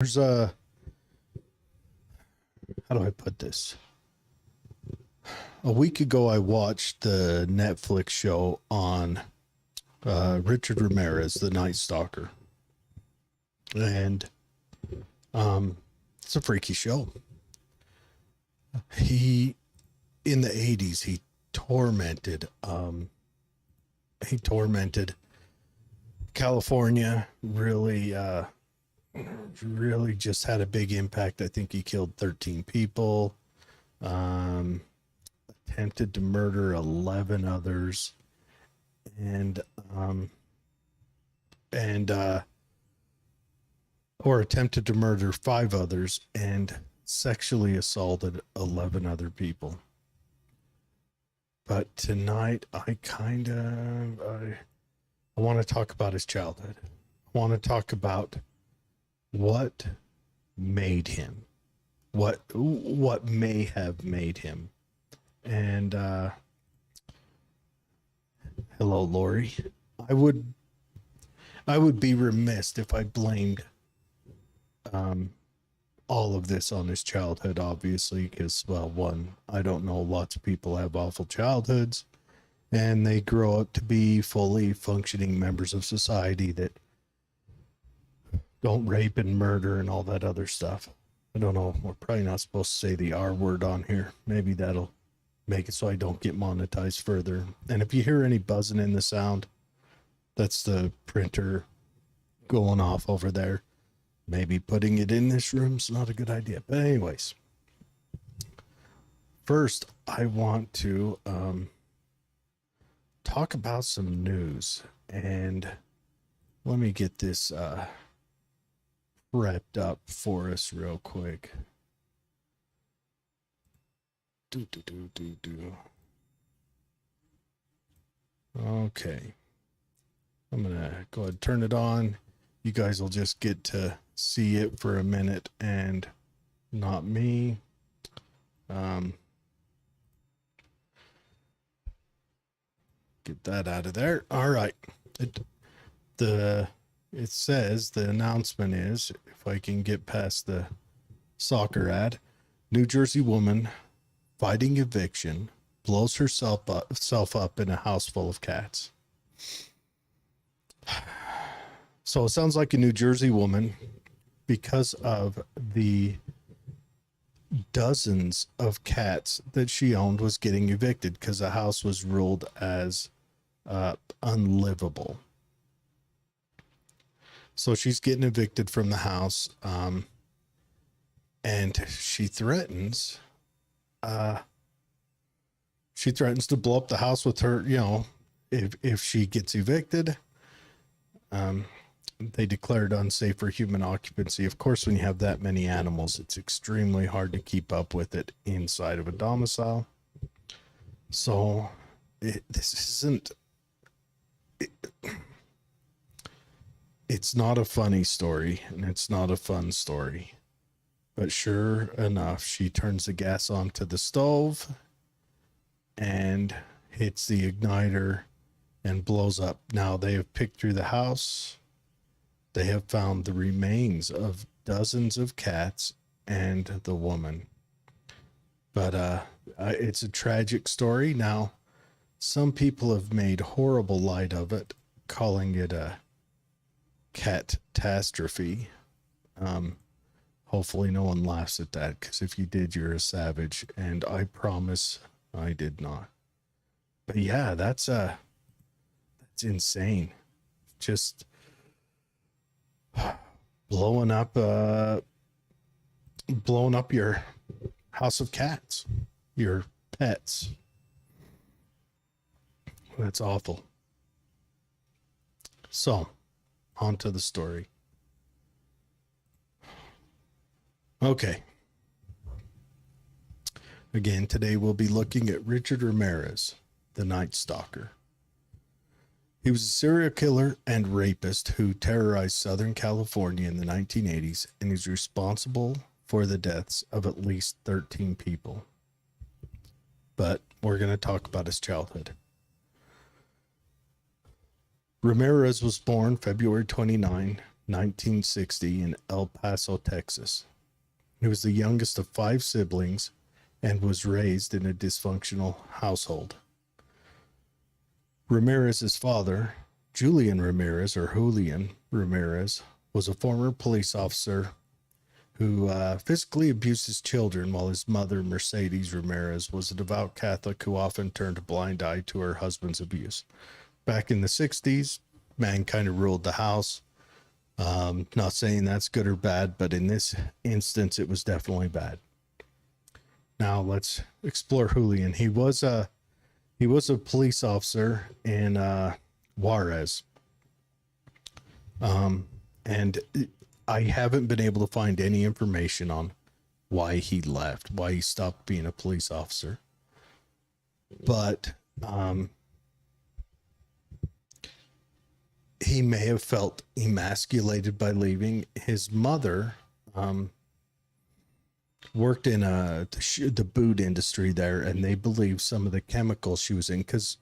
There's how do I put this? A week ago, I watched the Netflix show on Richard Ramirez, the Night Stalker, and um, it's a freaky show. He in the '80s tormented um, he tormented California. Really just had a big impact. I think he killed 13 people. Um, Attempted to murder 11 others, and um and or attempted to murder 5 others and sexually assaulted 11 other people. But tonight I want to talk about his childhood. I want to talk about what made him, what may have made him. And hello, Lori. I would I would be remiss if I blamed um, all of this on his childhood, obviously, because, well, one, I don't know, lots of people have awful childhoods and they grow up to be fully functioning members of society that don't rape and murder and all that other stuff. I don't know. We're probably not supposed to say the R word on here. Maybe that'll make it so I don't get monetized further. And if you hear any buzzing in the sound, that's the printer going off over there. Maybe putting it in this room's not a good idea. But anyways, first I want to talk about some news. And let me get this prepped up for us real quick. Okay. I'm going to go ahead and turn it on. You guys will just get to see it for a minute and not me. Get that out of there. All right. It says the announcement is, if I can get past the soccer ad, New Jersey woman fighting eviction blows herself up in a house full of cats. So it sounds like a New Jersey woman, because of the dozens of cats that she owned, was getting evicted because the house was ruled as unlivable. So she's getting evicted from the house, and she threatens to blow up the house with her. If she gets evicted. They declared unsafe for human occupancy. Of course, when you have that many animals, it's extremely hard to keep up with it inside of a domicile. So this isn't. It's not a funny story, and it's not a fun story. But sure enough, she turns the gas onto the stove and hits the igniter and blows up. Now they have picked through the house. They have found the remains of dozens of cats and the woman. But it's a tragic story. Now, some people have made horrible light of it, calling it a catastrophe. Hopefully no one laughs at that, because if you did, you're a savage, and I promise I did not. But yeah, that's insane. Just blowing up your house of cats, your pets. That's awful. So, on to the story. Okay. Again, today we'll be looking at Richard Ramirez, the Night Stalker. He was a serial killer and rapist who terrorized Southern California in the 1980s, and is responsible for the deaths of at least 13 people. But we're going to talk about his childhood. Ramirez was born February 29, 1960, in El Paso, Texas. He was the youngest of 5 siblings and was raised in a dysfunctional household. Ramirez's father, Julian Ramirez, or Julian Ramirez, was a former police officer who physically abused his children, while his mother, Mercedes Ramirez, was a devout Catholic who often turned a blind eye to her husband's abuse. Back in the 60s, man kind of ruled the house. Not saying that's good or bad, but in this instance, it was definitely bad. Now let's explore Julian. He was a police officer in Juarez. And I haven't been able to find any information on why he left, why he stopped being a police officer. But he may have felt emasculated by leaving. His mother worked in the boot industry there, and they believe some of the chemicals she was in, because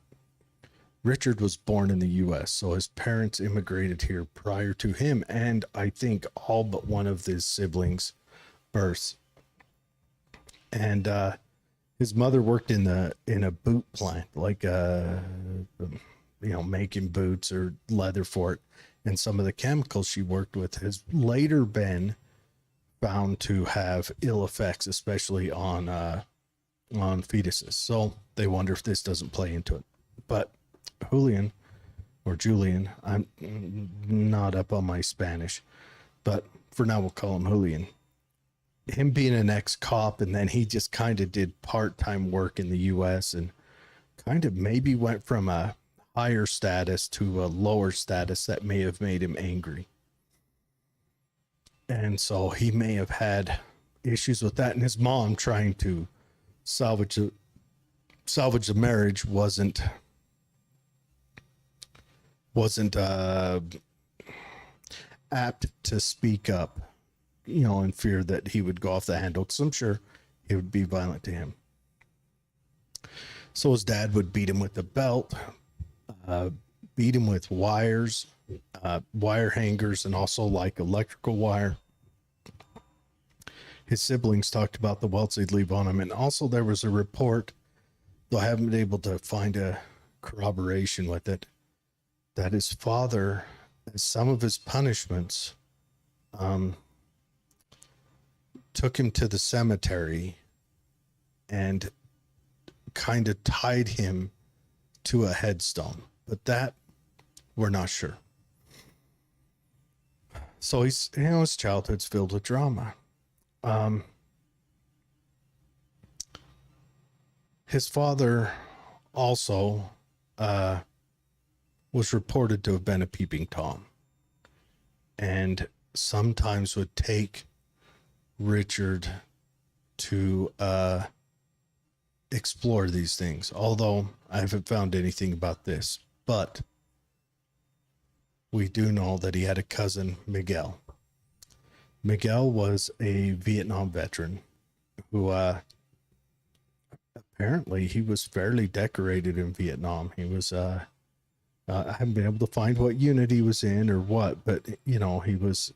Richard was born in the U.S., so his parents immigrated here prior to him, and I think all but one of his siblings' births. And his mother worked in a boot plant, like making boots or leather for it, and some of the chemicals she worked with has later been found to have ill effects, especially on fetuses. So they wonder if this doesn't play into it. But Julian, I'm not up on my Spanish, but for now we'll call him Julian. Him being an ex-cop, and then he just kind of did part-time work in the U.S. and kind of maybe went from a higher status to a lower status that may have made him angry. And so he may have had issues with that, and his mom, trying to salvage the marriage, wasn't apt to speak up, in fear that he would go off the handle, because I'm sure he would be violent to him. So his dad would beat him with a belt, beat him with wires, wire hangers, and also like electrical wire. His siblings talked about the welts they'd leave on him, and also there was a report, though I haven't been able to find a corroboration with it, that his father, as some of his punishments, took him to the cemetery and kind of tied him to a headstone, but that we're not sure. So his childhood's filled with drama. His father also was reported to have been a peeping Tom, and sometimes would take Richard to explore these things, although I haven't found anything about this. But we do know that he had a cousin, Miguel. Miguel was a Vietnam veteran who apparently he was fairly decorated in Vietnam. He was I haven't been able to find what unit he was in or what, but he was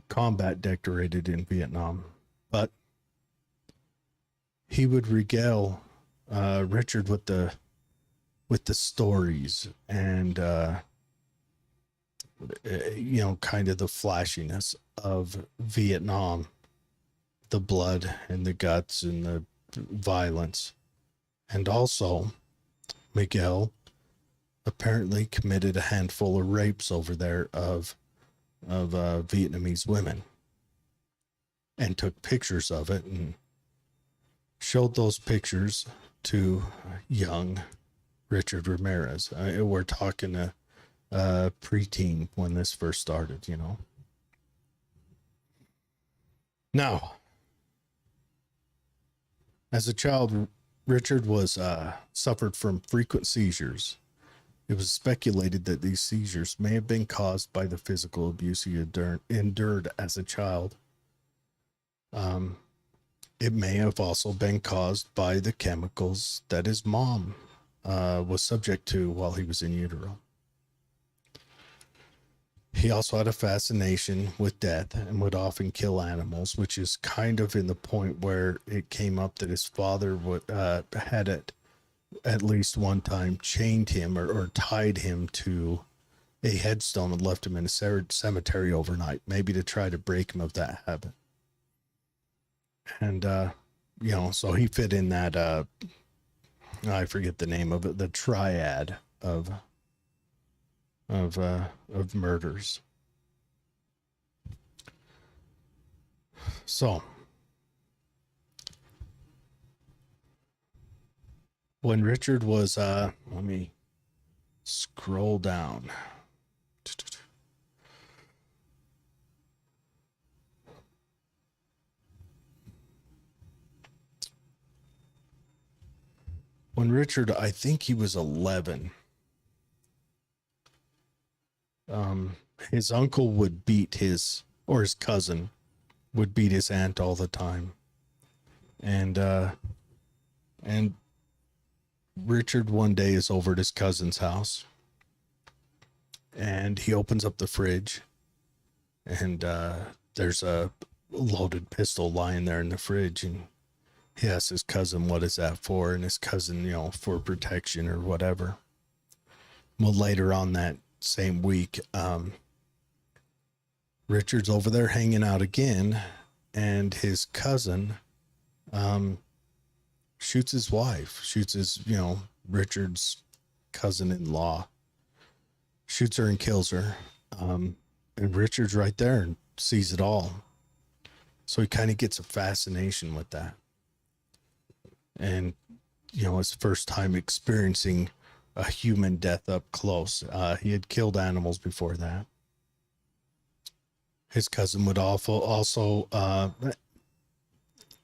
combat decorated in Vietnam. But he would regale Richard with the stories and kind of the flashiness of Vietnam, the blood and the guts and the violence. And also Miguel apparently committed a handful of rapes over there of Vietnamese women, and took pictures of it and showed those pictures to young Richard Ramirez. We're talking a preteen when this first started, Now, as a child, Richard was suffered from frequent seizures. It was speculated that these seizures may have been caused by the physical abuse he endured as a child. It may have also been caused by the chemicals that his mom was subject to while he was in utero. He also had a fascination with death and would often kill animals, which is kind of in the point where it came up that his father had at least one time chained him or tied him to a headstone and left him in a cemetery overnight, maybe to try to break him of that habit. And, so he fit in that, I forget the name of it, the triad of murders. So when Richard was, let me scroll down. When Richard, I think he was 11, his uncle would beat his cousin would beat his aunt all the time. And Richard one day is over at his cousin's house, and he opens up the fridge, and there's a loaded pistol lying there in the fridge, and he asks his cousin, what is that for? And his cousin, for protection or whatever. Well, later on that same week, Richard's over there hanging out again, and his cousin shoots his wife, shoots his, Richard's cousin-in-law, shoots her and kills her. And Richard's right there and sees it all. So he kind of gets a fascination with that. And, his first time experiencing a human death up close. He had killed animals before that. His cousin would also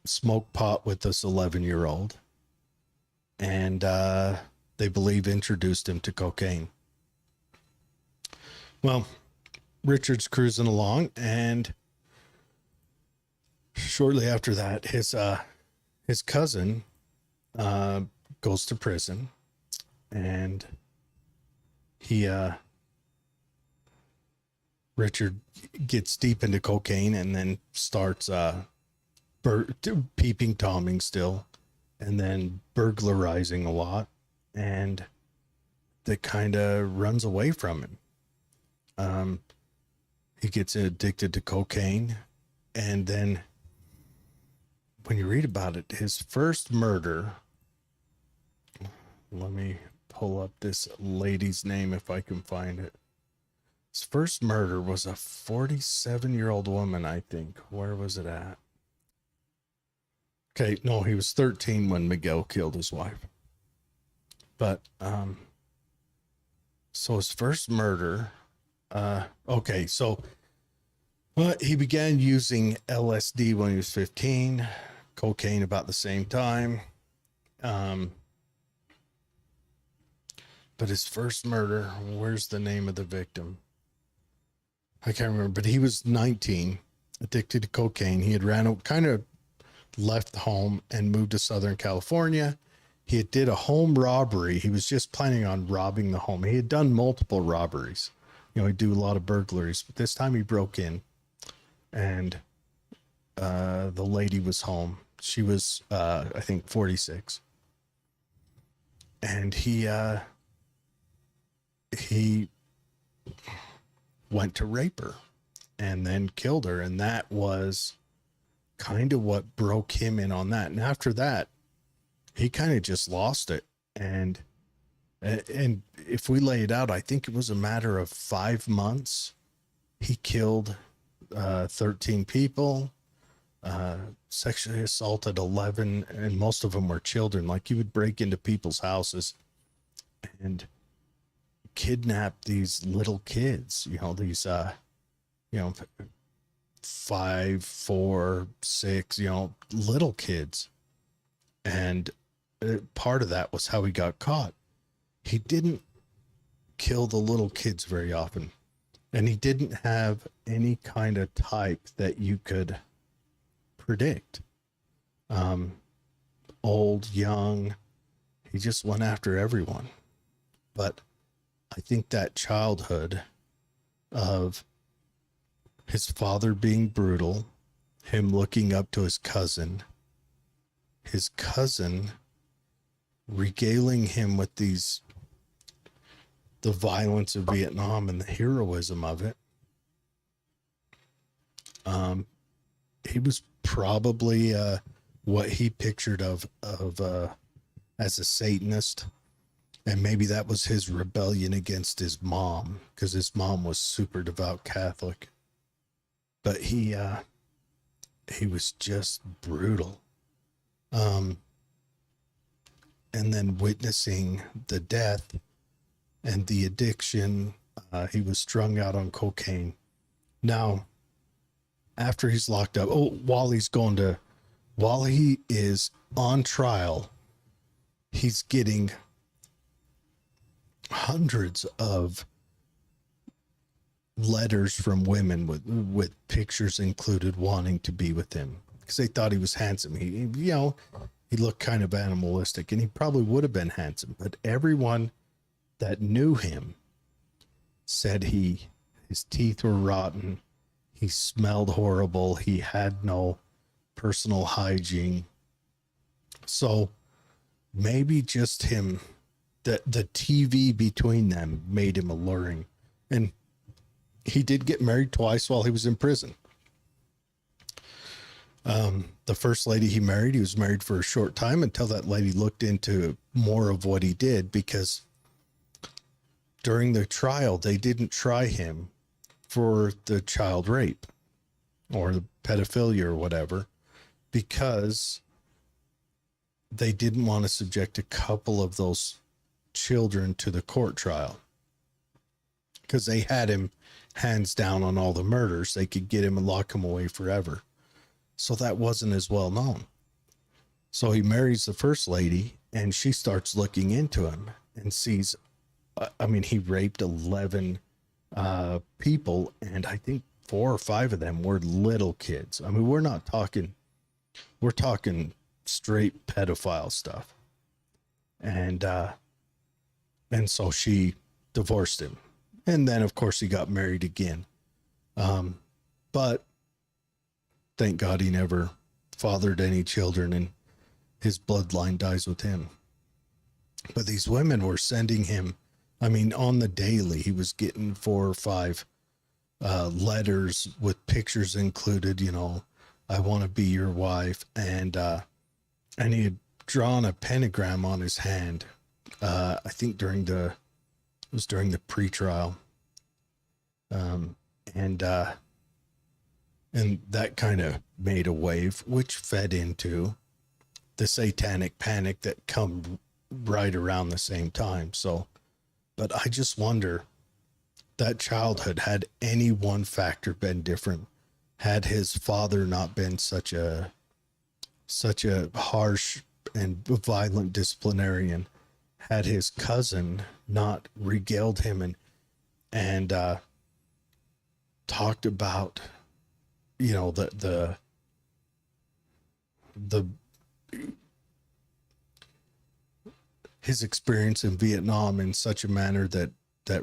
smoke pot with this 11-year-old. And they believe introduced him to cocaine. Well, Richard's cruising along, and shortly after that, his cousin goes to prison, and Richard gets deep into cocaine and then starts peeping Tomming still, and then burglarizing a lot, and that kind of runs away from him. He gets addicted to cocaine, and then when you read about it, his first murder, let me pull up this lady's name if I can find it. His first murder was a 47-year-old woman, I think. Where was it at? Okay, no, he was 13 when Miguel killed his wife. But, so his first murder, he began using LSD when he was 15, cocaine about the same time. But his first murder, where's the name of the victim? I can't remember, but he was 19, addicted to cocaine. He had left home and moved to Southern California. He had did a home robbery. He was just planning on robbing the home. He had done multiple robberies. He'd do a lot of burglaries, but this time he broke in, and the lady was home. She was, I think, 46. And he went to rape her and then killed her. And that was kind of what broke him in on that. And after that, he kind of just lost it. And if we lay it out, I think it was a matter of 5 months. He killed 13 people, sexually assaulted 11, and most of them were children. Like, he would break into people's houses and kidnap these little kids, these 5, 4, 6, little kids. And part of that was how he got caught. He didn't kill the little kids very often, and he didn't have any kind of type that you could predict. Old, young, he just went after everyone. But I think that childhood of his father being brutal, him looking up to his cousin regaling him with the violence of Vietnam and the heroism of it. He was probably what he pictured of as a Satanist, and maybe that was his rebellion against his mom, because his mom was super devout Catholic. But he was just brutal. And then witnessing the death and the addiction, he was strung out on cocaine. Now, after he's locked up, while he is on trial, he's getting hundreds of letters from women with pictures included wanting to be with him because they thought he was handsome. He looked kind of animalistic, and he probably would have been handsome, but everyone that knew him said his teeth were rotten. He smelled horrible. He had no personal hygiene. So maybe just him, the TV between them made him alluring. And he did get married twice while he was in prison. The first lady he was married for a short time until that lady looked into more of what he did, because during the trial, they didn't try him for the child rape or the pedophilia or whatever, because they didn't want to subject a couple of those children to the court trial, because they had him hands down on all the murders. They could get him and lock him away forever. So that wasn't as well known. So he marries the first lady, and she starts looking into him and sees, he raped 11 people, and I think 4 or 5 of them were little kids. We're talking straight pedophile stuff. And so she divorced him. And then, of course, he got married again. But thank God he never fathered any children, and his bloodline dies with him. But these women were sending him, on the daily, he was getting 4 or 5 letters with pictures included, I want to be your wife. And he had drawn a pentagram on his hand. I think during the pre-trial. And that kind of made a wave, which fed into the satanic panic that come right around the same time. So, but I just wonder, that childhood, had any one factor been different, had his father not been such a harsh and violent disciplinarian, had his cousin not regaled him and talked about, the his experience in Vietnam in such a manner that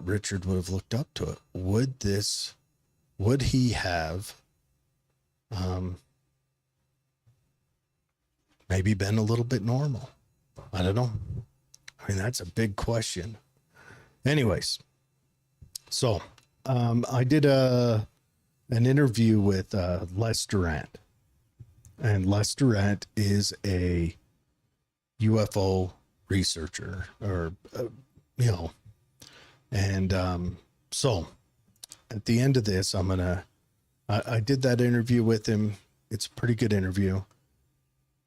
Richard would have looked up to it, would he have maybe been a little bit normal? I don't know. That's a big question. Anyways, so I did an interview with Les Durant, and Les Durant is a UFO researcher, or and so at the end of this, I did that interview with him. It's a pretty good interview,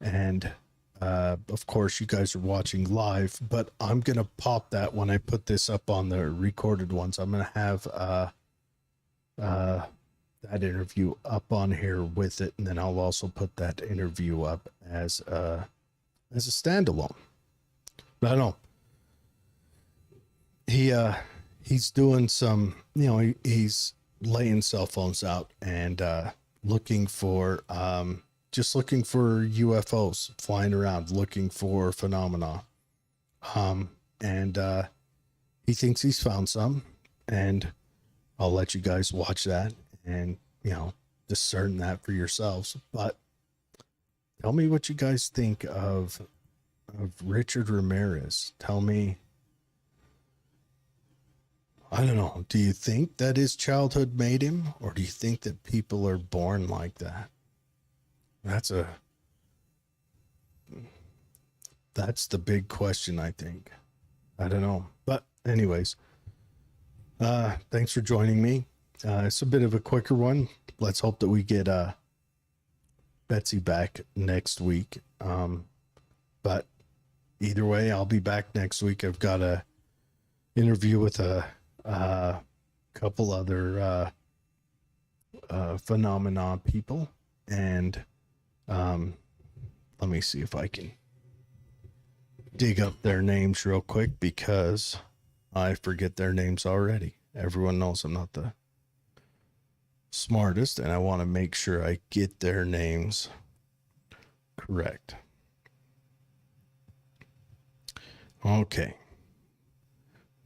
and of course you guys are watching live, but I'm gonna pop that when I put this up on the recorded ones. I'm gonna have that interview up on here with it, and then I'll also put that interview up as a standalone. But I don't know, he's doing some, he's laying cell phones out and looking for UFOs flying around, looking for phenomena. And he thinks he's found some, and I'll let you guys watch that and, discern that for yourselves. But tell me what you guys think of Richard Ramirez. Tell me, I don't know, do you think that his childhood made him, or do you think that people are born like that? That's the big question, I think. I don't know. But anyways, thanks for joining me. It's a bit of a quicker one. Let's hope that we get Betsy back next week. But either way, I'll be back next week. I've got a interview with a couple other phenomenon people, and let me see if I can dig up their names real quick, because I forget their names already. Everyone knows I'm not the smartest, and I want to make sure I get their names correct. Okay.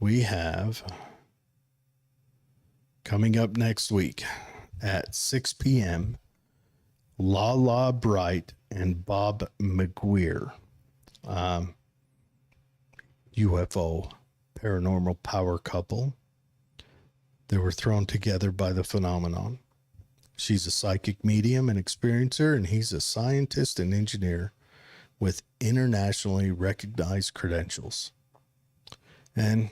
We have coming up next week at 6 p.m. Lala Bright and Bob McGuire. UFO paranormal power couple. They were thrown together by the phenomenon. She's a psychic medium and experiencer, and he's a scientist and engineer with internationally recognized credentials. And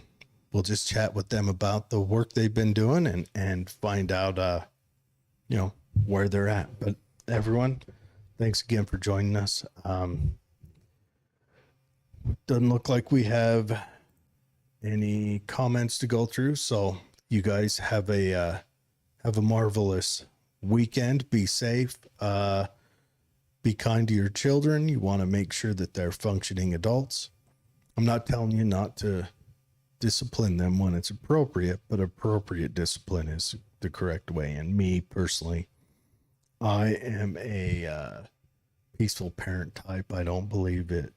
we'll just chat with them about the work they've been doing and find out, where they're at. But everyone, thanks again for joining us. Doesn't look like we have any comments to go through, so you guys have a marvelous weekend. Be safe. Be kind to your children. You want to make sure that they're functioning adults. I'm not telling you not to discipline them when it's appropriate, but appropriate discipline is the correct way. And me personally, I am a peaceful parent type. I don't believe it.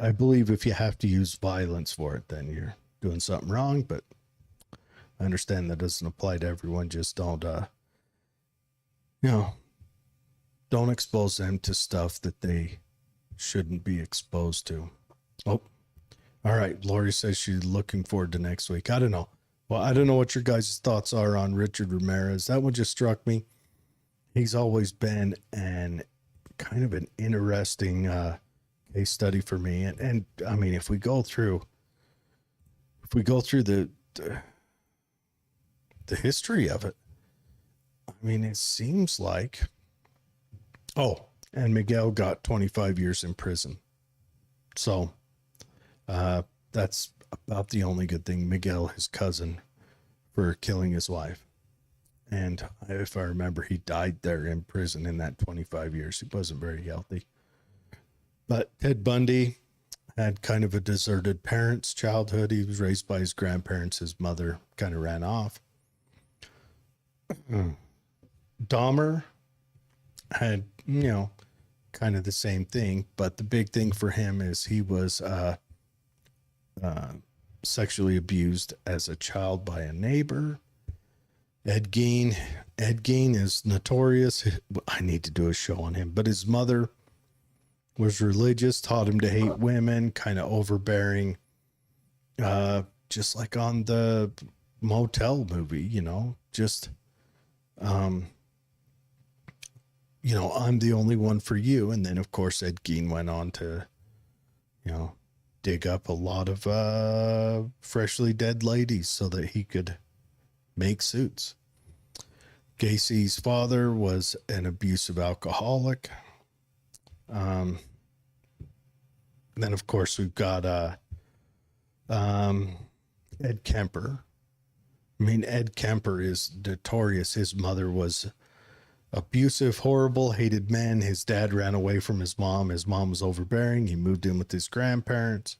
I believe if you have to use violence for it, then you're doing something wrong, but I understand that doesn't apply to everyone. Just don't expose them to stuff that they shouldn't be exposed to. Oh, all right. Lori says she's looking forward to next week. I don't know. Well, I don't know what your guys' thoughts are on Richard Ramirez. That one just struck me. He's always been kind of an interesting case study for me. And I mean, if we go through the history of it, I mean, it seems like, and Miguel got 25 years in prison. So that's about the only good thing. Miguel, his cousin, for killing his wife. And if I remember, he died there in prison in that 25 years. He wasn't very healthy. But Ted Bundy had kind of a deserted parents' childhood. He was raised by his grandparents. His mother kind of ran off. Dahmer had, kind of the same thing. But the big thing for him is he was sexually abused as a child by a neighbor. Ed Gein is notorious. I need to do a show on him, but his mother was religious, taught him to hate women, kind of overbearing, just like on the Motel movie, just, I'm the only one for you. And then of course, Ed Gein went on to, dig up a lot of, freshly dead ladies so that he could make suits. Gacy's father was an abusive alcoholic. Then of course we've got Ed Kemper. I mean, Ed Kemper is notorious. His mother was abusive, horrible, hated men. His dad ran away from his mom. His mom was overbearing. He moved in with his grandparents,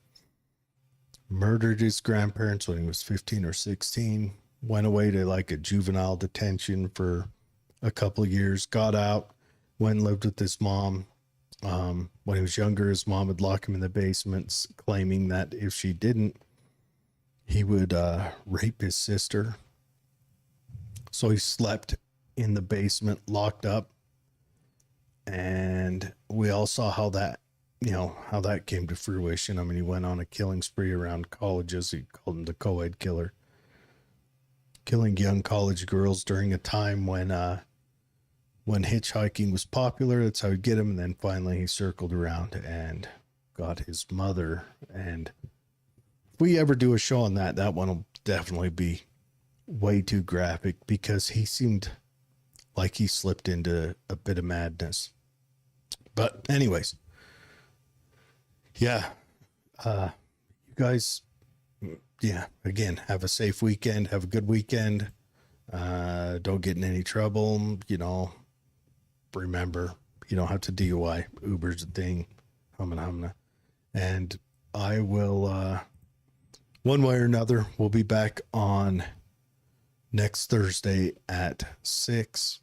murdered his grandparents when he was 15 or 16. Went away to like a juvenile detention for a couple of years, got out, went and lived with his mom. When he was younger, his mom would lock him in the basement, claiming that if she didn't, he would rape his sister. So he slept in the basement, locked up. And we all saw how that, how that came to fruition. I mean, he went on a killing spree around colleges. He called him the co-ed killer, killing young college girls during a time when hitchhiking was popular. That's how he'd get him. And then finally he circled around and got his mother. And if we ever do a show on that, that one will definitely be way too graphic, because he seemed like he slipped into a bit of madness. But anyways, yeah, you guys, yeah, again, have a safe weekend. Have a good weekend. Don't get in any trouble. Remember, you don't have to DUI. Uber's a thing. Humna. And I will, one way or another, we'll be back on next Thursday at 6.